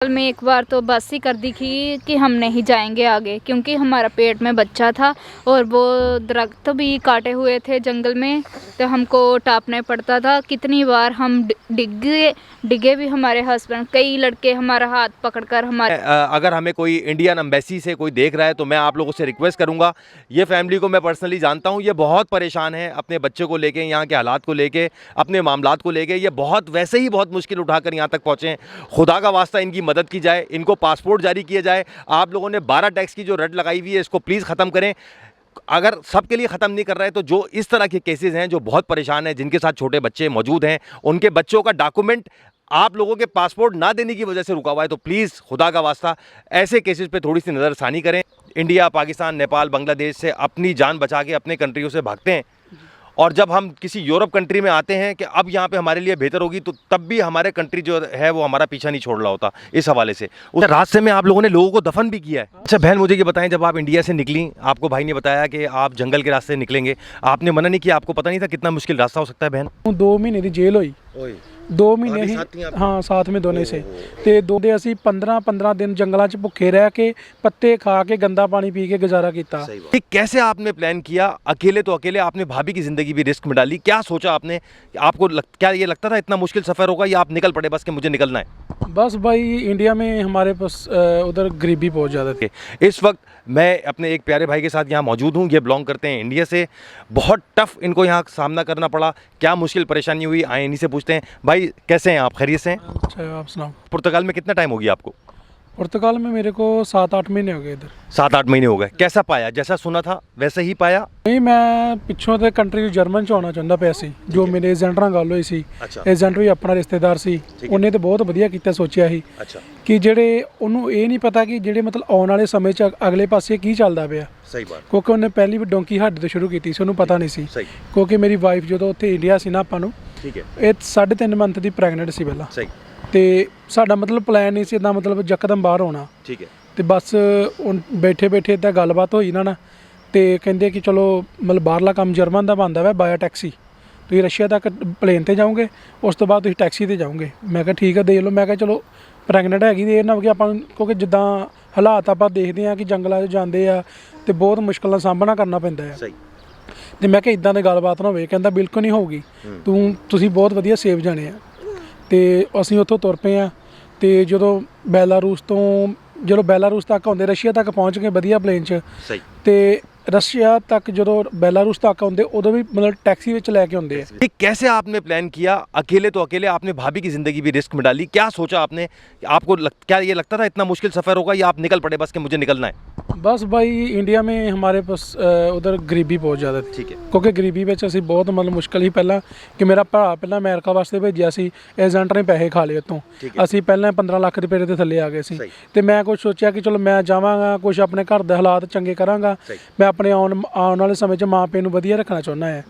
कल में एक बार तो बस ही कर दी थी कि हम नहीं जाएंगे आगे, क्योंकि हमारा पेट में बच्चा था और वो दरख्त भी काटे हुए थे जंगल में, तो हमको टापने पड़ता था। कितनी बार हम डिगे भी, हमारे हस्बैंड, कई लड़के हमारा हाथ पकड़कर हमारे। अगर हमें कोई इंडियन एम्बेसी से कोई देख रहा है तो मैं आप लोगों से रिक्वेस्ट करूंगा, ये फैमिली को मैं पर्सनली जानता हूं, ये बहुत परेशान है अपने बच्चे को लेके, यहाँ के हालात को लेके, अपने मामलात को लेके। ये बहुत वैसे ही बहुत मुश्किल उठाकर यहाँ तक पहुँचे हैं। खुदा का वास्ता इनकी मदद की जाए, इनको पासपोर्ट जारी किया जाए। आप लोगों ने 12 टैक्स की जो रट लगाई हुई है इसको प्लीज़ ख़त्म करें। अगर सबके लिए ख़त्म नहीं कर रहे हैं तो जो इस तरह के केसेस हैं, जो बहुत परेशान हैं, जिनके साथ छोटे बच्चे मौजूद हैं, उनके बच्चों का डॉक्यूमेंट आप लोगों के पासपोर्ट ना देने की वजह से रुका हुआ है, तो प्लीज़ खुदा का वास्ता ऐसे केसेस पे थोड़ी सी नज़रसानी करें। इंडिया, पाकिस्तान, नेपाल, बांग्लादेश से अपनी जान बचा के अपने कंट्रियों से भागते हैं, और जब हम किसी यूरोप कंट्री में आते हैं कि अब यहाँ पे हमारे लिए बेहतर होगी, तो तब भी हमारे कंट्री जो है वो हमारा पीछा नहीं छोड़ रहा होता। इस हवाले से उस रास्ते में आप लोगों ने लोगों को दफन भी किया है। अच्छा बहन, मुझे ये बताएं, जब आप इंडिया से निकली, आपको भाई ने बताया कि आप जंगल के रास्ते निकलेंगे, आपने मना नहीं किया? आपको पता नहीं था कितना मुश्किल रास्ता हो सकता है बहन? 2 महीने की जेल हुई। 2 महीने ही, हाँ साथ में दोनों से। ਤੇ ਦੋਦੇ ਅਸੀਂ 15 दिन जंगलों च भुखे रह के, पत्ते खा के, गंदा पानी पी के गुजारा किया। कैसे आपने प्लान किया? अकेले तो अकेले, आपने भाभी की जिंदगी भी रिस्क में डाली। क्या सोचा आपने? आपको क्या ये लगता था इतना मुश्किल सफर होगा, या आप निकल पड़े बस कि मुझे निकलना है? बस भाई, इंडिया में हमारे पास उधर गरीबी बहुत ज़्यादा थी। इस वक्त मैं अपने एक प्यारे भाई के साथ यहाँ मौजूद हूँ। ये बिलोंग करते हैं इंडिया से। बहुत टफ इनको यहाँ सामना करना पड़ा। क्या मुश्किल परेशानी हुई, आए इन्हीं से पूछते हैं। भाई कैसे हैं आप? खैरियत से हैं? अच्छा, आप सुनाओ। पुर्तगाल में कितना टाइम हो गया आपको? पुर्तगाल में मेरे को 7-8 महीने हो गए इधर। 7-8 महीने हो गए। कैसा पाया? जैसा सुना था वैसे ही पाया? नहीं, मैं पिछों तो कंट्री जर्मन च आना चाहता पाया सी। जो मेरे एजेंट नाल गल होई सी, एजेंट भी अपना रिश्तेदार सी, उन्हें तो बहुत वधिया कीता, सोचिया ही कि ਜਿਹੜੇ ਉਹਨੂੰ ਇਹ ਨਹੀਂ ਪਤਾ ਕਿ ਜਿਹੜੇ ਮਤਲਬ ਆਉਣ ਵਾਲੇ ਸਮੇਂ 'ਚ ਅਗਲੇ ਪਾਸੇ ਕੀ ਚੱਲਦਾ ਪਿਆ। ਸਹੀ ਬਾਤ। ਕਿਉਂਕਿ ਉਹਨੇ ਪਹਿਲੀ ਵੀ ਡੋਂਕੀ ਹੱਡ ਤੋਂ ਸ਼ੁਰੂ ਕੀਤੀ ਸੀ, ਉਹਨੂੰ ਪਤਾ ਨਹੀਂ ਸੀ। ਕਿਉਂਕਿ ਮੇਰੀ ਵਾਈਫ ਜਦੋਂ ਉੱਥੇ ਇੰਡੀਆ ਸੀ ਨਾ, ਆਪਾਂ ਨੂੰ ਇਹ 3.5 ਮੰਥ ਦੀ ਪ੍ਰੈਗਨੈਂਟ ਸੀ ਪਹਿਲਾਂ। ਤੇ ਸਾਡਾ ਮਤਲਬ ਪਲਾਨ ਨਹੀਂ ਸੀ ਇਦਾਂ, ਮਤਲਬ ਯਕਦਮ ਬਾਹਰ ਹੋਣਾ। ਤੇ ਬਸ ਬੈਠੇ ਬੈਠੇ ਇਦਾਂ ਗੱਲਬਾਤ ਹੋਈ ਨਾ ਤੇ ਕਹਿੰਦੇ ਕਿ ਚਲੋ ਮਤਲਬ ਬਾਹਰਲਾ ਕੰਮ ਜਰਮਨ ਦਾ ਬਣਦਾ ਵਾ, ਬਾਇਆ ਟੈਕਸੀ। ਤੁਸੀਂ ਰਸ਼ੀਆ ਤੱਕ ਪਲੇਨ ਤੇ ਜਾਓਗੇ, ਉਸ ਤੋਂ ਬਾਅਦ ਤੁਸੀਂ ਟੈਕਸੀ ਤੇ ਜਾਓਗੇ। ਮੈਂ ਕਿਹਾ ਠੀਕ ਆ, ਦੇਖ ਲਓ। ਮੈਂ ਕਿਹਾ ਚਲੋ ਪ੍ਰੈਗਨੈਂਟ ਹੈਗੀ ਤੇ ਇਹ ਨਾ ਕਿ ਆਪਾਂ ਨੂੰ, ਕਿਉਂਕਿ ਜਿੱਦਾਂ ਹਾਲਾਤ ਆਪਾਂ ਦੇਖਦੇ ਹਾਂ ਕਿ ਜੰਗਲਾਂ 'ਚ ਜਾਂਦੇ ਆ ਤੇ ਬਹੁਤ ਮੁਸ਼ਕਲਾਂ ਦਾ ਸਾਹਮਣਾ ਕਰਨਾ ਪੈਂਦਾ ਆ। ਤੇ ਮੈਂ ਕਿਹਾ ਇਦਾਂ ਦੀ ਗੱਲਬਾਤ ਨਾ ਹੋਵੇ। ਕਹਿੰਦਾ ਬਿਲਕੁਲ ਨਹੀਂ ਹੋਊਗੀ, ਤੁਸੀਂ ਬਹੁਤ ਵਧੀਆ ਸੇਫ ਜਾਣੇ ਆ। ਤੇ ਅਸੀਂ ਉੱਥੋਂ ਤੁਰ ਪਏ ਆ। ਤੇ ਜਦੋਂ ਬੈਲਾਰੂਸ ਤੱਕ ਆਉਂਦੇ, ਰਸ਼ੀਆ ਤੱਕ ਪਹੁੰਚ ਗਏ ਵਧੀਆ ਪਲੇਨ 'ਚ। ਤੇ रशिया तक जो बेलारूस तक आते उदो भी मतलब टैक्सी में लैके आते हैं। कैसे आपने प्लान किया? अकेले तो अकेले, आपने भाभी की जिंदगी भी रिस्क में डाली। क्या सोचा आपने? आपको क्या ये लगता था इतना मुश्किल सफर होगा, या आप निकल पड़े बस कि मुझे निकलना है? बस भाई, इंडिया में हमारे पास उधर गरीबी बहुत ज़्यादा थी। क्योंकि गरीबी में असी बहुत मतलब मुश्किल ही पहला कि मेरा भरा पहला अमेरिका वास्ते भेजा सी, एजेंट ने पैसे खा लिए उतों। असी पहले 15 लाख रुपये के थले आ गए सी। ते मैं कुछ सोचा कि चलो मैं जावांगा, कुछ अपने घर के हालात चंगे करांगा, मैं अपने आने वाले समय च माँ प्यो नूं वधिया रखना चाहुंदा है।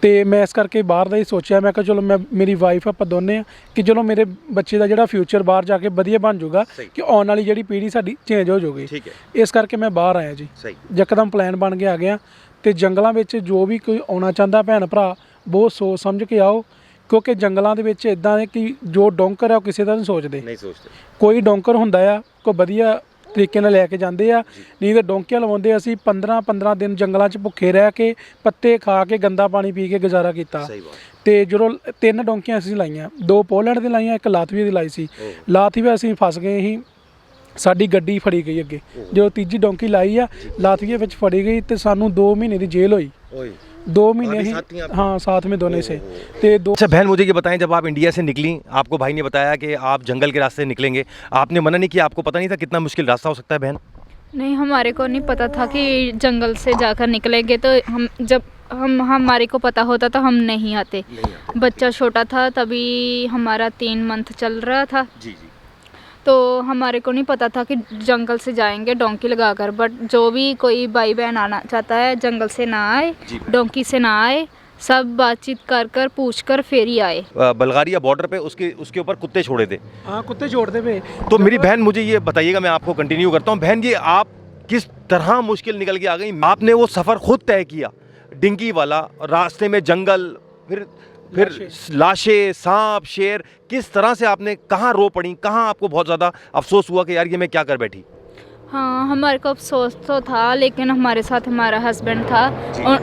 तो मैं इस करके बाहर का ही सोचा। मैं कहा चलो मैं, मेरी वाइफ आप दोनों कि चलो मेरे बच्चे का जो फ्यूचर बाहर जाके वधिया बन जूगा, कि आने वाली जी पीढ़ी साडी चेंज हो जाऊगी। इस करके मैं बाहर आया जी। यकदम प्लान बन के आ गया। तो जंगलों में जो भी कोई आना चाहता भैन भरा, बहुत सोच समझ के आओ। क्योंकि जंगलों के इदां है कि जो डोंकर है वो किसी का नहीं सोचते। कोई डोंकर हुंदा आ, कोई वधिया तरीके नाल लैके जांदे आ, नहीं तो डोंकियां लवाउंदे। असीं 15 दिन जंगलों च भुखे रह के, पत्ते खा के, गंदा पानी पी के गुजारा किया। तो जो 3 डोंकियां असीं लाइयां, 2 पोलैंड दी लाइयां, 1 लातविया दी लाई सी। लातविया असीं फस गए ही, साडी गड्डी फड़ी गई अगे। जो तीजी डोंकी लाई आ लातविया विच फड़ी गई, तो सानूं 2 महीने की जेल हुई। 2 महीने ही, हाँ साथ में दोनों से। अच्छा बहन, मुझे ये बताएं, जब आप इंडिया से निकली, आपको भाई ने बताया कि आप जंगल के रास्ते निकलेंगे, आपने मना नहीं किया? आपको पता नहीं था कितना मुश्किल रास्ता हो सकता है बहन? नहीं, हमारे को नहीं पता था कि जंगल से जाकर निकलेंगे। तो हमारे को पता होता तो हम नहीं आते। बच्चा छोटा था, तभी हमारा 3 मंथ चल रहा था। तो हमारे को नहीं पता था कि जंगल से जाएंगे डोंकी लगाकर। बट जो भी कोई भाई बहन आना चाहता है, जंगल से ना आए, डोंकी से ना आए, सब बातचीत कर पूछ कर फिर ही आए। बल्गारिया बॉर्डर पे उसके ऊपर कुत्ते छोड़े थे। हाँ, कुत्ते छोड़ते पे। तो मेरी बहन, मुझे ये बताइएगा, मैं आपको कंटिन्यू करता हूँ। बहन, ये आप किस तरह मुश्किल निकल के आ गई? आपने वो सफ़र खुद तय किया, डिंगी वाला, रास्ते में जंगल, फिर फिर लाशें, सांप, शेर, किस तरह से आपने कहाँ रो पड़ी, कहाँ आपको बहुत ज़्यादा अफसोस हुआ कि यार ये मैं क्या कर बैठी? हाँ, हमारे को अफसोस तो था, लेकिन हमारे साथ हमारा हस्बैंड था,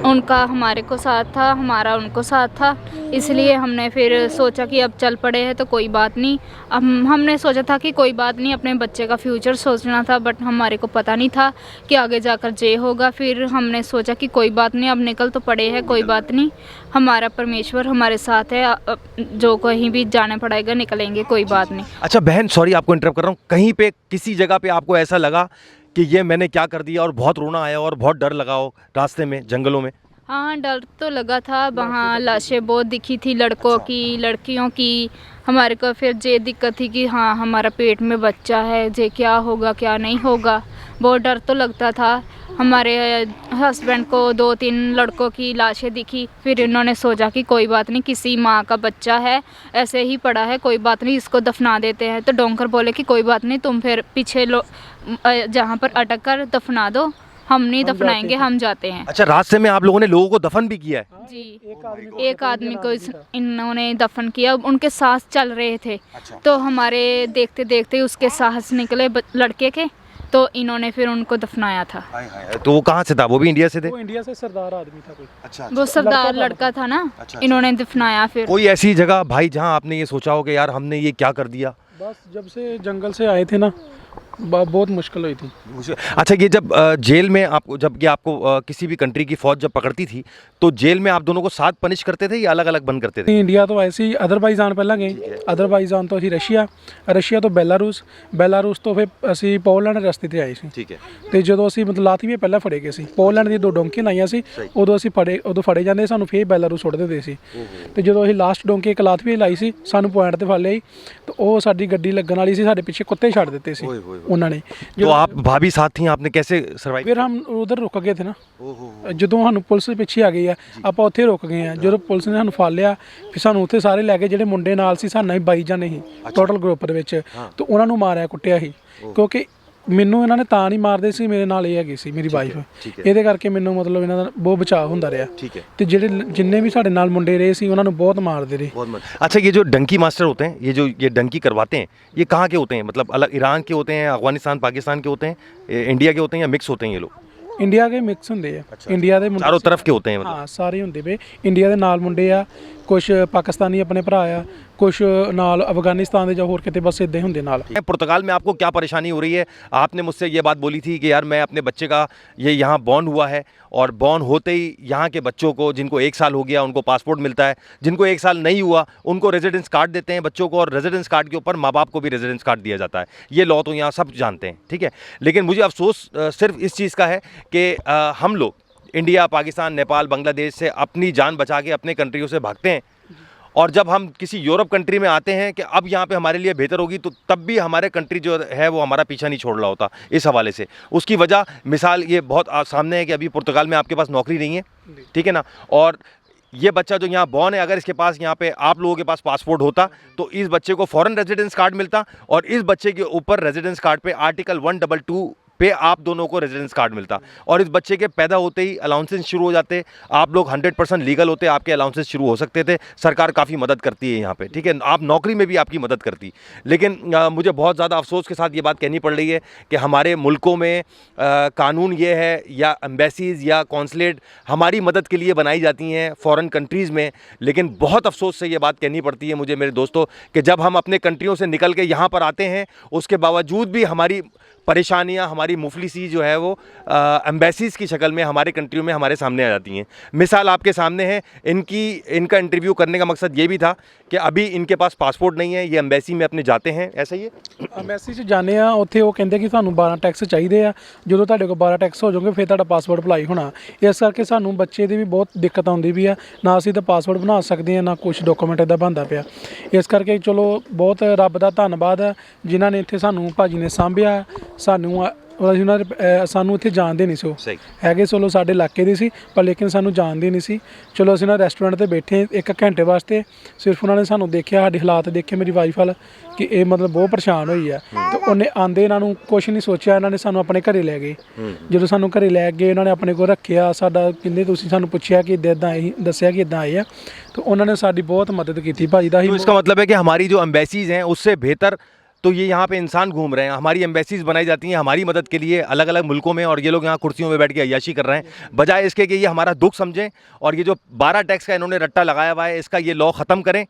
उनका हमारे को साथ था, हमारा उनको साथ था, इसलिए हमने फिर सोचा कि अब चल पड़े हैं तो कोई बात नहीं। अब हमने सोचा था कि कोई बात नहीं, अपने बच्चे का फ्यूचर सोचना था, बट हमारे को पता नहीं था कि आगे जाकर जे होगा। फिर हमने सोचा कि कोई बात नहीं, अब निकल तो पड़े हैं, कोई बात नहीं, हमारा परमेश्वर हमारे साथ है, जो कहीं भी जाना पड़ेगा निकलेंगे, कोई बात नहीं। अच्छा बहन, सॉरी आपको इंटरप्ट कर रहा हूँ, कहीं पे किसी जगह पे आपको ऐसा लगा कि ये मैंने क्या कर दिया और बहुत रोना आया और बहुत डर लगा हो रास्ते में, जंगलों में? हाँ, डर तो लगा था, वहाँ लाशें बहुत दिखी थी, लड़कों की, लड़कियों की। हमारे को फिर ये दिक्कत थी कि हाँ, हमारा पेट में बच्चा है, जे क्या होगा क्या नहीं होगा, बहुत डर तो लगता था। हमारे हस्बैंड को 2-3 लड़कों की लाशें दिखी, फिर इन्होंने सोचा कि कोई बात नहीं, किसी माँ का बच्चा है, ऐसे ही पड़ा है, कोई बात नहीं, इसको दफना देते हैं। तो डोंकर बोले कि कोई बात नहीं, तुम फिर पीछे जहाँ पर अटक कर दफना दो, हम नहीं दफनाएंगे, हम जाते हैं। अच्छा, रास्ते में आप लोगों ने लोगों को दफन भी किया है? जी, एक आदमी को इन्होंने दफन किया, उनके सांस चल रहे थे। तो हमारे देखते देखते उसके सांस निकले लड़के के, तो इन्होंने फिर उनको दफनाया था। तो वो कहाँ से था? वो भी इंडिया से थे? वो इंडिया से सरदार आदमी था कोई। अच्छा, वो सरदार लड़का था ना, इन्होंने दफनाया। फिर कोई ऐसी जगह भाई जहाँ आपने ये सोचा हो कि यार हमने ये क्या कर दिया? बस जब से जंगल से आए थे ना, बहुत मुश्किल हुई थी। अच्छा, ये जब जेल में आपको, जब कि आपको किसी भी कंट्री की फौज जब पकड़ती थी, तो जेल में आप दोनों को साथ पनिश करते थे या अलग अलग बंद करते थे? इंडिया तो ऐसे ही अदरबाईजान पहला गए, अदरबाईजान तो ਅਸੀਂ ਰਸ਼ੀਆ ਤੋਂ ਬੈਲਾਰੂਸ ਤੋਂ ਫਿਰ ਅਸੀਂ ਪੋਲੈਂਡ ਰਸਤੇ ਤੇ ਆਏ ਸੀ। ਠੀਕ ਹੈ। ਤੇ ਜਦੋਂ ਅਸੀਂ ਮਤਲਬ ਲਾਤਵੀਆ ਪਹਿਲਾਂ ਫੜੇ ਗਏ ਸੀ, ਪੋਲੈਂਡ ਦੀ 2 ਡੋਂਕੀਆਂ ਆਈਆਂ ਸੀ, ਉਦੋਂ ਅਸੀਂ ਫੜੇ ਜਾਂਦੇ, ਸਾਨੂੰ ਫੇਰ ਬੈਲਾਰੂਸ ਸੁੱਟ ਦਿੰਦੇ ਸੀ। ਤੇ ਜਦੋਂ ਅਸੀਂ ਲਾਸਟ ਡੋਂਕੀ ਇੱਕ ਲਾਤਵੀਆ ਲਾਈ ਸੀ, ਸਾਨੂੰ ਪੁਆਇੰਟ ਤੇ ਫੜ ਲਿਆ, ਤੇ ਉਹ ਸਾਡੀ ਗੱਡੀ ਲੱਗਣ ਵਾਲੀ ਸੀ, ਸਾਡੇ ਪਿੱਛੇ ਕੁੱਤੇ ਛੱਡ ਦਿੱਤੇ ਸੀ उन्होंने। तो आप भाभी साथ थी, आपने कैसे सर्वाइव? फिर हम उधर रुक गए थे ना, ਜਦੋਂ ਸਾਨੂੰ ਪੁਲਿਸ ਪਿੱਛੇ ਆ ਗਈ ਆ, ਆਪਾਂ ਉੱਥੇ ਰੁਕ ਗਏ ਆ। ਜਦੋਂ ਪੁਲਿਸ ਨੇ ਸਾਨੂੰ ਫੜ ਲਿਆ, ਫਿਰ ਸਾਨੂੰ ਉੱਥੇ ਸਾਰੇ ਲੈ ਕੇ, ਜਿਹੜੇ ਮੁੰਡੇ ਨਾਲ ਸੀ ਸਾਨੂੰ 22 ਜਣੇ ਸੀ ਟੋਟਲ ਗਰੁੱਪ ਦੇ ਵਿੱਚ, ਤੇ ਉਹਨਾਂ ਨੂੰ ਮਾਰਿਆ ਕੁੱਟਿਆ ਸੀ, ਕਿਉਂਕਿ ਮੈਨੂੰ ਇਹਨਾਂ ਨੇ ਤਾਂ ਨਹੀਂ ਮਾਰਦੇ ਸੀ, ਮੇਰੇ ਨਾਲ ਇਹ ਹੈਗੀ ਸੀ ਮੇਰੀ ਵਾਈਫ, ਇਹਦੇ ਕਰਕੇ ਮੈਨੂੰ ਮਤਲਬ ਇਹਨਾਂ ਦਾ ਬਹੁਤ ਬਚਾਅ ਹੁੰਦਾ ਰਿਹਾ। ਤੇ ਜਿਹੜੇ ਜਿੰਨੇ ਵੀ ਸਾਡੇ ਨਾਲ ਮੁੰਡੇ ਰਹੇ ਸੀ, ਉਹਨਾਂ ਨੂੰ ਬਹੁਤ ਮਾਰਦੇ ਰਹੇ। अच्छा, ये जो डंकी मास्टर होते हैं, ये डंकी करवाते हैं, ये कहाँ के होते हैं? मतलब अलग ईरान के होते हैं, अफगानिस्तान पाकिस्तान के होते हैं, इंडिया के होते हैं, या मिक्स होते हैं ये लोग? ਇੰਡੀਆ ਦੇ ਮਿਕਸ ਹੁੰਦੇ ਆ, ਇੰਡੀਆ ਦੇ चारों तरफ के होते हैं मतलब? ਹਾਂ, ਸਾਰੇ ਹੁੰਦੇ ਵੇ। ਇੰਡੀਆ ਦੇ ਨਾਲ ਮੁੰਡੇ ਆ, ਕੁਝ ਪਾਕਿस्तानी अपने भरा आ, कुछ नाल अफगानिस्तान ਦੇ ਜਾਂ ਹੋਰ ਕਿਤੇ, बस इदां ਹੁੰਦੇ ਨਾਲ। पुर्तगाल में आपको क्या परेशानी हो रही है? आपने मुझसे ये बात बोली थी कि यार मैं अपने बच्चे का, ये यहाँ बॉर्न हुआ है, और बॉर्न होते ही यहाँ के बच्चों को, जिनको 1 साल हो गया उनको पासपोर्ट मिलता है, जिनको 1 साल नहीं हुआ उनको रेजिडेंस कार्ड देते हैं बच्चों को, और रेजिडेंस कार्ड के ऊपर माँ बाप को भी रेजिडेंस कार्ड दिया जाता है। ये लॉ तो यहाँ सब जानते हैं, ठीक है। लेकिन मुझे अफसोस सिर्फ इस चीज़ का है कि हम लोग इंडिया, पाकिस्तान, नेपाल, बांग्लादेश से अपनी जान बचा के अपने कंट्रियों से भागते हैं, और जब हम किसी यूरोप कंट्री में आते हैं कि अब यहाँ पे हमारे लिए बेहतर होगी, तो तब भी हमारे कंट्री जो है वो हमारा पीछा नहीं छोड़ रहा होता। इस हवाले से उसकी वजह मिसाल ये बहुत सामने है कि अभी पुर्तगाल में आपके पास नौकरी नहीं है, ठीक है ना, और ये बच्चा जो यहाँ बॉर्न है, अगर इसके पास यहाँ पे आप लोगों के पास पासपोर्ट होता तो इस बच्चे को फॉरेन रेजिडेंस कार्ड मिलता, और इस बच्चे के ऊपर रेजिडेंस कार्ड पे आर्टिकल 122 पे आप दोनों को रेजिडेंस कार्ड मिलता, और इस बच्चे के पैदा होते ही अलाउंसेस शुरू हो जाते, आप लोग 100% लीगल होते, आपके अलाउंसेस शुरू हो सकते थे। सरकार काफ़ी मदद करती है यहाँ पे, ठीक है, आप नौकरी में भी आपकी मदद करती। लेकिन मुझे बहुत ज़्यादा अफसोस के साथ ये बात कहनी पड़ रही है कि हमारे मुल्कों में कानून ये है, या एम्बेसीज़ या कॉन्सुलेट हमारी मदद के लिए बनाई जाती हैं फ़ॉरेन कंट्रीज़ में, लेकिन बहुत अफसोस से ये बात कहनी पड़ती है मुझे मेरे दोस्तों कि जब हम अपने कंट्रियों से निकल के यहाँ पर आते हैं, उसके बावजूद भी हमारी परेशानियां, हमारी मुफलिसी जो है वो एम्बेसीज़ की शक्ल में हमारे कंट्रियों में हमारे सामने आ जाती हैं। मिसाल आपके सामने है, इनका इंटरव्यू करने का मकसद ये भी था कि अभी इनके पास पासपोर्ट नहीं है, ये एम्बेसी में अपने जाते हैं, ऐसा ही है। ਐਮਬੈਸੀ 'ਚ ਜਾਂਦੇ ਆ, ਉੱਥੇ ਉਹ ਕਹਿੰਦੇ ਕਿ ਸਾਨੂੰ 12 ਟੈਕਸ ਚਾਹੀਦੇ ਆ, ਜਦੋਂ ਤੁਹਾਡੇ ਕੋਲ 12 ਟੈਕਸ ਹੋ ਜਾਓਗੇ ਫਿਰ ਤੁਹਾਡਾ ਪਾਸਪੋਰਟ ਅਪਲਾਈ ਹੋਣਾ। ਇਸ ਕਰਕੇ ਸਾਨੂੰ ਬੱਚੇ ਦੀ ਵੀ ਬਹੁਤ ਦਿੱਕਤ ਆਉਂਦੀ ਵੀ ਆ, ਨਾ ਅਸੀਂ ਤਾਂ ਪਾਸਪੋਰਟ ਬਣਾ ਸਕਦੇ ਆ, ਨਾ ਕੁਝ ਡਾਕੂਮੈਂਟ ਇੱਦਾਂ ਬਣਦਾ ਪਿਆ। ਇਸ ਕਰਕੇ ਚਲੋ ਬਹੁਤ ਰੱਬ ਦਾ ਧੰਨਵਾਦ ਆ ਜਿਨ੍ਹਾਂ ਨੇ ਇੱਥੇ ਸਾਨੂੰ ਭਾਜੀ ਨੇ ਸਾਂਭਿਆ, ਸਾਨੂੰ ਅਸੀਂ ਉਹਨਾਂ ਦੇ ਸਾਨੂੰ ਇੱਥੇ ਜਾਣਦੇ ਨਹੀਂ ਸੀ ਉਹ सही ਹੈਗੇ ਚਲੋ ਸਾਡੇ ਇਲਾਕੇ ਦੇ ਸੀ ਪਰ ਲੇਕਿਨ ਸਾਨੂੰ ਜਾਣਦੇ ਨਹੀਂ ਸੀ। ਚਲੋ ਅਸੀਂ ਨਾ ਰੈਸਟੋਰੈਂਟ ਤੇ ਬੈਠੇ 1 ਘੰਟੇ ਵਾਸਤੇ, ਸਿਰਫ ਉਹਨਾਂ ਨੇ ਸਾਨੂੰ ਦੇਖਿਆ, ਸਾਡੇ ਹਾਲਾਤ ਦੇਖੇ ਮੇਰੀ ਵਾਈਫ ਵਾਲ ਕਿ ਇਹ ਮਤਲਬ ਬਹੁਤ ਪਰੇਸ਼ਾਨ ਹੋਈ ਆ। ਤੇ ਉਹਨੇ ਆਂਦੇ ਇਹਨਾਂ ਨੂੰ ਕੁਝ ਨਹੀਂ ਸੋਚਿਆ, ਇਹਨਾਂ ਨੇ ਸਾਨੂੰ ਆਪਣੇ ਘਰੇ ਲੈ ਗਏ। ਜਦੋਂ ਸਾਨੂੰ ਘਰੇ ਲੈ ਗਏ ਇਹਨਾਂ ਨੇ ਆਪਣੇ ਕੋਲ ਰੱਖਿਆ, ਸਾਡਾ ਕਹਿੰਦੇ ਤੁਸੀਂ ਸਾਨੂੰ ਪੁੱਛਿਆ ਕਿ ਇੱਦਾਂ ਆਏ, ਦੱਸਿਆ ਕਿ ਇੱਦਾਂ ਆਏ ਆ, ਤੇ ਉਹਨਾਂ ਨੇ ਸਾਡੀ ਬਹੁਤ ਮਦਦ ਕੀਤੀ ਭਾਜੀ ਦਾ। तो इसका मतलब है कि हमारी जो एम्बेसीज हैं उससे बेहतर तो ये यहाँ पे इंसान घूम रहे हैं। हमारी एम्बेसीज बनाई जाती हैं हमारी मदद के लिए अलग अलग मुल्कों में, और ये लोग यहाँ कुर्सियों में बैठ के अय्याशी कर रहे हैं, बजाय इसके कि ये हमारा दुख समझें और ये जो 12 टैक्स का इन्होंने रट्टा लगाया हुआ है इसका ये लॉ ख़त्म करें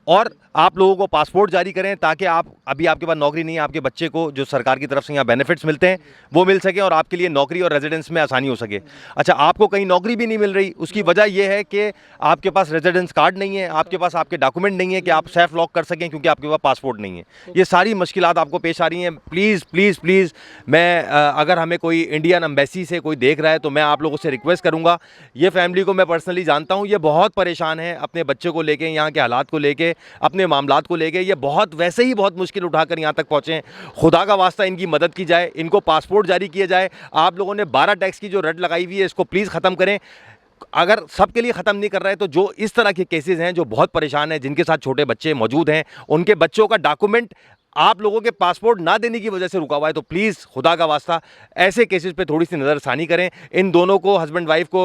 और आप लोगों को पासपोर्ट जारी करें, ताकि आप अभी आपके पास नौकरी नहीं है, आपके बच्चे को जो सरकार की तरफ से यहाँ बेनिफिट्स मिलते हैं वो मिल सके और आपके लिए नौकरी और रेजिडेंस में आसानी हो सके। अच्छा, आपको कहीं नौकरी भी नहीं मिल रही, उसकी वजह यह है कि आपके पास रेजिडेंस कार्ड नहीं है, आपके पास आपके डॉक्यूमेंट नहीं है कि आप सेफ लॉक कर सकें क्योंकि आपके पास पासपोर्ट नहीं है। ये सारी मुश्किलात आपको पेश आ रही हैं। प्लीज़ प्लीज़ प्लीज़ मैं अगर हमें कोई इंडियन एम्बेसी से कोई देख रहा है तो मैं आप लोगों से रिक्वेस्ट करूँगा, ये फैमिली को मैं पर्सनली जानता हूँ, ये बहुत परेशान है अपने बच्चे को लेके, यहाँ के हालात को लेके, अपने मामलात को लेके। ये बहुत वैसे ही बहुत मुश्किल उठाकर यहाँ तक पहुँचे हैं। खुदा का वास्ता इनकी मदद की जाए, इनको पासपोर्ट जारी किया जाए। आप लोगों ने 12 टैक्स की जो रट लगाई हुई है इसको प्लीज़ ख़त्म करें। अगर सबके लिए ख़त्म नहीं कर रहे तो जो इस तरह के केसेस हैं, जो बहुत परेशान हैं, जिनके साथ छोटे बच्चे मौजूद हैं, उनके बच्चों का डॉक्यूमेंट आप लोगों के पासपोर्ट ना देने की वजह से रुका हुआ है, तो प्लीज़ खुदा का वास्ता ऐसे केसेस पे थोड़ी सी नज़रसानी करें। इन दोनों को, हस्बैंड वाइफ को,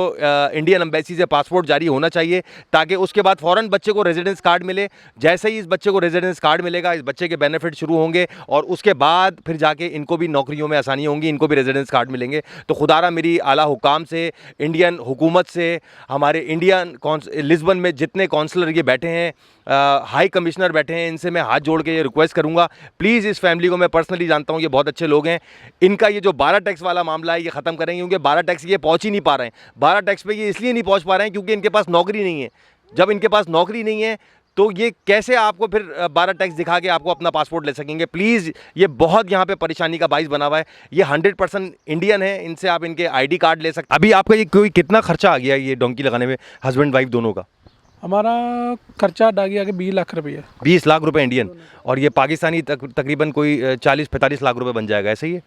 इंडियन एम्बेसी से पासपोर्ट जारी होना चाहिए, ताकि उसके बाद फ़ौरन बच्चे को रेजिडेंस कार्ड मिले। जैसे ही इस बच्चे को रेजिडेंस कार्ड मिलेगा, इस बच्चे के बेनिफिट शुरू होंगे और उसके बाद फिर जाके इनको भी नौकरियों में आसानी होंगी, इनको भी रेजिडेंस कार्ड मिलेंगे। तो खुदारा मेरी आला हुकाम से, इंडियन हुकूमत से, हमारे इंडियन लिस्बन में जितने कौंसलर ये बैठे हैं, हाई कमिश्नर बैठे हैं, इनसे मैं हाथ जोड़ के ये रिक्वेस्ट करूँगा, प्लीज़ इस फैमिली को मैं पर्सनली जानता हूँ, ये बहुत अच्छे लोग हैं, इनका ये जो 12 टैक्स वाला मामला है ये ख़त्म करेंगे, क्योंकि 12 टैक्स ये पहुँच ही नहीं पा रहे हैं। 12 टैक्स पे ये इसलिए नहीं पहुँच पा रहे हैं क्योंकि इनके पास नौकरी नहीं है। जब इनके पास नौकरी नहीं है तो ये कैसे आपको फिर 12 टैक्स दिखा के आपको अपना पासपोर्ट ले सकेंगे। प्लीज़, ये बहुत यहाँ पे परेशानी का बाइस बना हुआ है। ये 100% इंडियन है, इनसे आप इनके ID कार्ड ले सकते। अभी आपका ये कोई कितना खर्चा आ गया ये डोंकी लगाने में, हस्बैंड वाइफ दोनों का? हमारा खर्चा आ गया कि 20 लाख रुपये। 20 लाख रुपए इंडियन, और ये पाकिस्तानी तकरीबन कोई 40-45 लाख रुपए बन जाएगा, ऐसे ही है?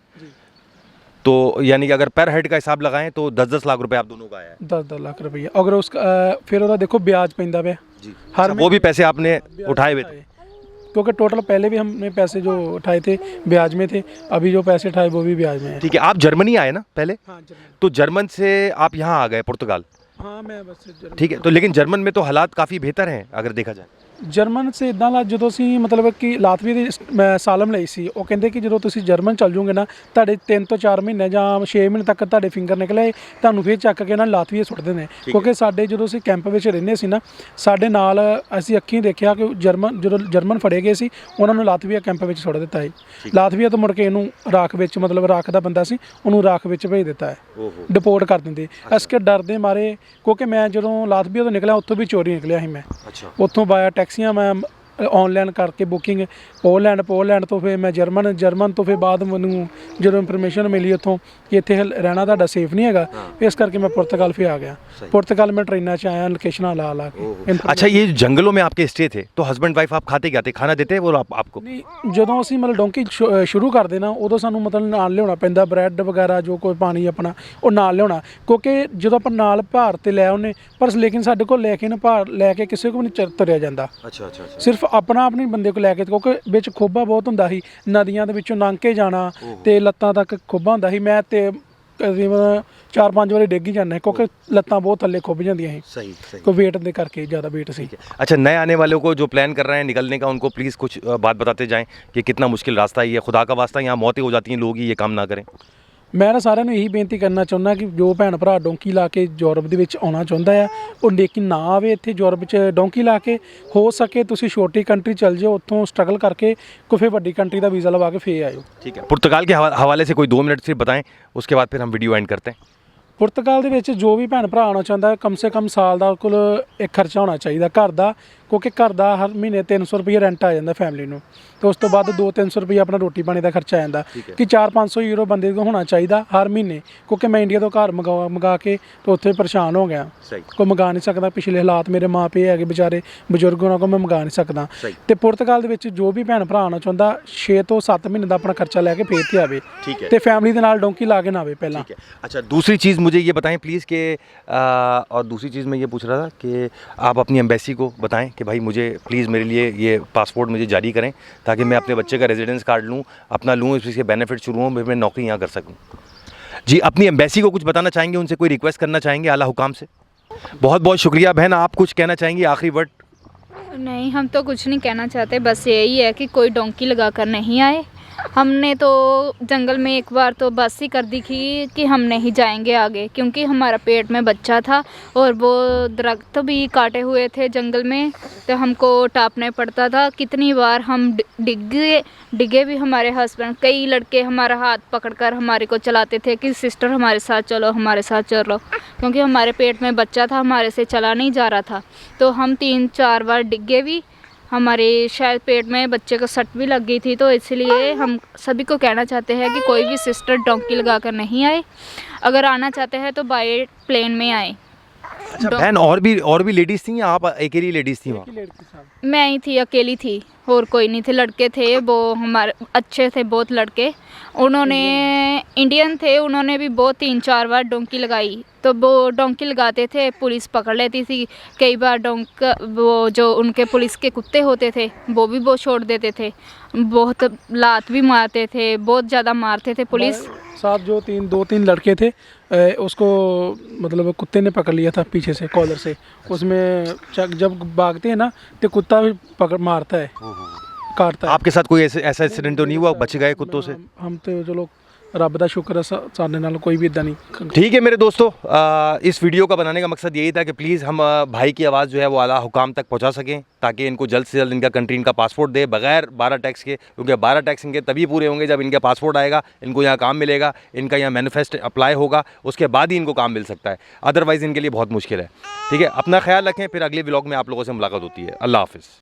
तो यानी कि अगर पर हेड का हिसाब लगाएं तो 10-10 लाख रुपए आप दोनों का आया है। 10-10 लाख रुपये। अगर उसका फिर ਉਹਦਾ देखो ब्याज पैंदा पे जी, हर वो भी पैसे आपने उठाए हुए थे? क्योंकि टोटल पहले भी हमने पैसे जो उठाए थे ब्याज में थे, अभी जो पैसे उठाए वो भी ब्याज में है। ठीक है, आप जर्मनी आए ना पहले? हाँ, तो जर्मन से आप यहाँ आ गए पुर्तगाल? हाँ, मैं बस ठीक है, तो लेकिन जर्मन में तो हालात काफ़ी बेहतर हैं अगर देखा जाए। ਜਰਮਨ ਸੇ ਇਦਾਂ ਲਾ ਜਦੋਂ ਅਸੀਂ ਮਤਲਬ ਕਿ ਲਾਤਵੀਆ ਦੀ ਮੈਂ ਸਾਲਮ ਲਈ ਸੀ, ਉਹ ਕਹਿੰਦੇ ਕਿ ਜਦੋਂ ਤੁਸੀਂ ਜਰਮਨ ਚੱਲ ਜੂਗੇ ਨਾ, ਤੁਹਾਡੇ 3 ਤੋਂ 4 ਮਹੀਨੇ ਜਾਂ 6 ਮਹੀਨੇ ਤੱਕ ਤੁਹਾਡੇ ਫਿੰਗਰ ਨਿਕਲੇ, ਤੁਹਾਨੂੰ ਫਿਰ ਚੱਕ ਕੇ ਨਾ ਲਾਤਵੀਆ ਸੁੱਟਦੇ ਨੇ। ਕਿਉਂਕਿ ਸਾਡੇ ਜਦੋਂ ਅਸੀਂ ਕੈਂਪ ਵਿੱਚ ਰਹਿੰਦੇ ਸੀ ਨਾ, ਸਾਡੇ ਨਾਲ ਅਸੀਂ ਅੱਖੀਂ ਦੇਖਿਆ ਕਿ ਜਦੋਂ ਜਰਮਨ ਫੜੇ ਗਏ ਸੀ, ਉਹਨਾਂ ਨੂੰ ਲਾਤਵੀਆ ਕੈਂਪ ਵਿੱਚ ਸੁੱਟ ਦਿੱਤਾ ਹੈ। ਲਾਤਵੀਆ ਤੋਂ ਮੁੜ ਕੇ ਇਹਨੂੰ ਰਾਖ ਵਿੱਚ, ਮਤਲਬ ਰਾਖ ਦਾ ਬੰਦਾ ਸੀ, ਉਹਨੂੰ ਰਾਖ ਵਿੱਚ ਭੇਜ ਦਿੱਤਾ ਹੈ, ਡਿਪੋਰਟ ਕਰ ਦਿੰਦੇ। ਇਸ ਕੇ ਡਰਦੇ ਮਾਰੇ, ਕਿਉਂਕਿ ਮੈਂ ਜਦੋਂ ਲਾਤਵੀਆ ਤੋਂ ਨਿਕਲਿਆ ਉੱਥੋਂ ਵੀ ਚੋਰੀ ਨਿਕਲਿਆ ਸੀ ਮੈਂ। ਉੱਥੋਂ ਬਾਇਆ ਟੈਕਸੀਆਂ ਮੈਂ ऑनलाइन करके बुकिंग, पोलैंड तो फिर मैं जर्मन तो फिर बाद मैनू जो इन्फॉर्मेशन मिली उतों कि इत्थे रहना तुहाडा सेफ नहीं हैगा, इस करके मैं पुर्तगाल फिर आ गया। पुर्तगाल में ट्रेन च आया, लोकेशन ला के। अच्छा, ये जंगलों में आपके स्टे थे तो हस्बैंड वाइफ आप खाते क्या थे, खाना देते वो आपको? नहीं, जो असीं मतलब डोंकी शुरू करते ना, उदों सानू मतलब नाल लियाउणा पैंदा, ब्रैड वगैरह जो कोई पानी अपना वो नाल लियाउणा, क्योंकि जो आपां नाल भार ते लै आउने, पर लेकिन साडे कोल लैके ना भार लैके किसी को नहीं तुरिया जांदा। अच्छा, सिर्फ अपने बंदे को लैके, क्योंकि विच खोबा बहुत हुंदा सी, नदियां दे विचों लंघ के जाना ते लत्तां तक खोबा हुंदा सी। मैं ते तकरीबन 4-5 वारी डिग ही जाना, क्योंकि लत्तां बहुत थल्ले खुब जांदियां सी। सही, कोई वेट दे करके ज़्यादा वेट सी। अच्छा, नए आने वालों को जो प्लान कर रहे हैं निकलने का, उनको प्लीज़ कुछ बात बताते जाएं कि कितना मुश्किल रास्ता है ये। खुदा का वास्ता, यहाँ मौतें हो जाती हैं, लोग ही ये काम ना करें। मैं ना सारिਆਂ ਨੂੰ ਇਹੀ ਬੇਨਤੀ ਕਰਨਾ ਚਾਹੁੰਦਾ ਕਿ ਜੋ ਭੈਣ ਭਰਾ ਡੋਂਕੀ ਲਾ ਕੇ ਯੂਰਪ ਦੇ ਵਿੱਚ ਆਉਣਾ ਚਾਹੁੰਦਾ ਆ, ਉਹ ਲੇਕਿਨ ਨਾ ਆਵੇ ਇੱਥੇ ਯੂਰਪ 'ਚ ਡੋਂਕੀ ਲਾ ਕੇ। ਹੋ ਸਕੇ ਤੁਸੀਂ ਛੋਟੀ ਕੰਟਰੀ ਚੱਲ ਜਾਓ, ਉੱਥੋਂ ਸਟਰਗਲ ਕਰਕੇ ਕੋਈ ਫਿਰ ਵੱਡੀ ਕੰਟਰੀ ਦਾ ਵੀਜ਼ਾ ਲਵਾ के फिर आयो। ठीक है, पुर्तगाल के हवाले से कोई 2 मिनट सिर्फ बताएं, उसके बाद फिर हम वीडियो एंड करते हैं। ਪੁਰਤਗਾਲ ਦੇ ਵਿੱਚ ਜੋ ਵੀ ਭੈਣ ਭਰਾ ਆਉਣਾ ਚਾਹੁੰਦਾ, ਕਮ ਸੇ ਕਮ ਸਾਲ ਦਾ ਕੋਲ ਇੱਕ ਖਰਚਾ ਹੋਣਾ ਚਾਹੀਦਾ ਘਰ ਦਾ, ਕਿਉਂਕਿ ਘਰ ਦਾ ਹਰ ਮਹੀਨੇ 300 ਰੁਪਏ ਰੈਂਟ ਆ ਜਾਂਦਾ ਫੈਮਿਲੀ ਨੂੰ, ਤੇ ਉਸ ਤੋਂ ਬਾਅਦ 200-300 ਰੁਪਏ ਆਪਣਾ ਰੋਟੀ ਪਾਣੀ ਦਾ ਖਰਚਾ ਆ ਜਾਂਦਾ ਕਿ 400-500 ਯੂਰੋ ਬੰਦੇ ਕੋਲ ਹੋਣਾ ਚਾਹੀਦਾ ਹਰ ਮਹੀਨੇ, ਕਿਉਂਕਿ ਮੈਂ ਇੰਡੀਆ ਤੋਂ ਘਰ ਮੰਗਾ ਕੇ ਤੇ ਉੱਥੇ ਪਰੇਸ਼ਾਨ ਹੋ ਗਿਆ, ਕੋਈ ਮੰਗਾ ਨਹੀਂ ਸਕਦਾ। ਪਿਛਲੇ ਹਾਲਾਤ ਮੇਰੇ ਮਾਂ ਪਿਓ ਹੈਗੇ ਵਿਚਾਰੇ ਬਜ਼ੁਰਗ, ਉਹਨਾਂ ਕੋਲ ਮੈਂ ਮੰਗਾ ਨਹੀਂ ਸਕਦਾ। ਤੇ ਪੁਰਤਗਾਲ ਦੇ ਵਿੱਚ ਜੋ ਵੀ ਭੈਣ ਭਰਾ ਆਉਣਾ ਚਾਹੁੰਦਾ 6 ਤੋਂ 7 ਮਹੀਨੇ ਦਾ ਆਪਣਾ ਖਰਚਾ ਲੈ ਕੇ ਫੇਰ ਤੇ ਆਵੇ, ਤੇ ਫੈਮਿਲੀ ਦੇ ਨਾਲ ਡੋਂਕੀ ਲਾ के ना आवे पहला। अच्छा, दूसरी चीज़ मुझे ये बताएं प्लीज़ कि और दूसरी चीज़ मैं ये पूछ रहा था कि आप अपनी एम्बेसी को बताएं कि भाई मुझे प्लीज़ मेरे लिए ये पासपोर्ट मुझे जारी करें ताकि मैं अपने बच्चे का रेजिडेंस कार्ड लूँ, अपना लूँ, इसके बेनिफिट शुरू हों, मैं नौकरी यहाँ कर सकूँ। जी, अपनी एम्बेसी को कुछ बताना चाहेंगे, उनसे कोई रिक्वेस्ट करना चाहेंगे आला हुकाम से? बहुत बहुत शुक्रिया बहन, आप कुछ कहना चाहेंगी आखिरी वर्ड? नहीं, हम तो कुछ नहीं कहना चाहते, बस यही है कि कोई डोंकी लगा कर नहीं आए। हमने तो जंगल में एक बार तो बस ही कर दी थी कि हम नहीं जाएंगे आगे, क्योंकि हमारा पेट में बच्चा था और वो दरख्त भी काटे हुए थे जंगल में, तो हमको टापने पड़ता था। कितनी बार हम डिगे भी, हमारे हस्बैंड, कई लड़के हमारा हाथ पकड़कर हमारे को चलाते थे कि सिस्टर हमारे साथ चलो, हमारे साथ चलो, क्योंकि हमारे पेट में बच्चा था, हमारे से चला नहीं जा रहा था। तो हम 3-4 बार डिगे भी, हमारे शायद पेट में बच्चे को सट भी लग गई थी। तो इसलिए हम सभी को कहना चाहते हैं कि कोई भी सिस्टर डोंकी लगा कर नहीं आए, अगर आना चाहते हैं तो बाय प्लेन में आए। अच्छा बहन, और भी लेडीज़ थी या आप अकेली लेडीज़ थी वहाँ? मैं ही थी, अकेली थी, और कोई नहीं थे। लड़के थे वो हमारे अच्छे थे बहुत लड़के, उन्होंने इंडियन थे, उन्होंने भी बहुत 3-4 बार डोंकी लगाई। तो वो डोंकी लगाते थे, पुलिस पकड़ लेती थी। कई बार वो जो उनके पुलिस के कुत्ते होते थे वो भी वो छोड़ देते थे, बहुत लात भी मारते थे, बहुत ज़्यादा मारते थे पुलिस। साथ जो 2-3 लड़के थे, उसको मतलब कुत्ते ने पकड़ लिया था पीछे से कॉलर से, उसमें जब भागते हैं ना तो कुत्ता भी पकड़ मारता है, काटता है। आपके साथ कोई ऐसा इंसिडेंट तो नहीं हुआ, बच गए कुत्तों से? हम तो चलो रब दा शुक्र है, साढ़े नाल कोई भी इदा नहीं। ठीक है मेरे दोस्तों, इस वीडियो का बनाने का मकसद यही था कि प्लीज़ हम भाई की आवाज़ जो है वो आला हुकाम तक पहुंचा सकें, ताकि इनको जल्द से जल्द इनका कंट्री इनका पासपोर्ट दे बगैर 12 टैक्स के, क्योंकि 12 टैक्स इनके तभी पूरे होंगे जब इनका पासपोर्ट आएगा, इनको यहाँ काम मिलेगा, इनका यहाँ मैनिफेस्ट अप्लाई होगा, उसके बाद ही इनको काम मिल सकता है, अदरवाइज़ इनके लिए बहुत मुश्किल है। ठीक है, अपना ख्याल रखें, फिर अगले व्लॉग में आप लोगों से मुलाकात होती है। अल्लाह हाफिज़।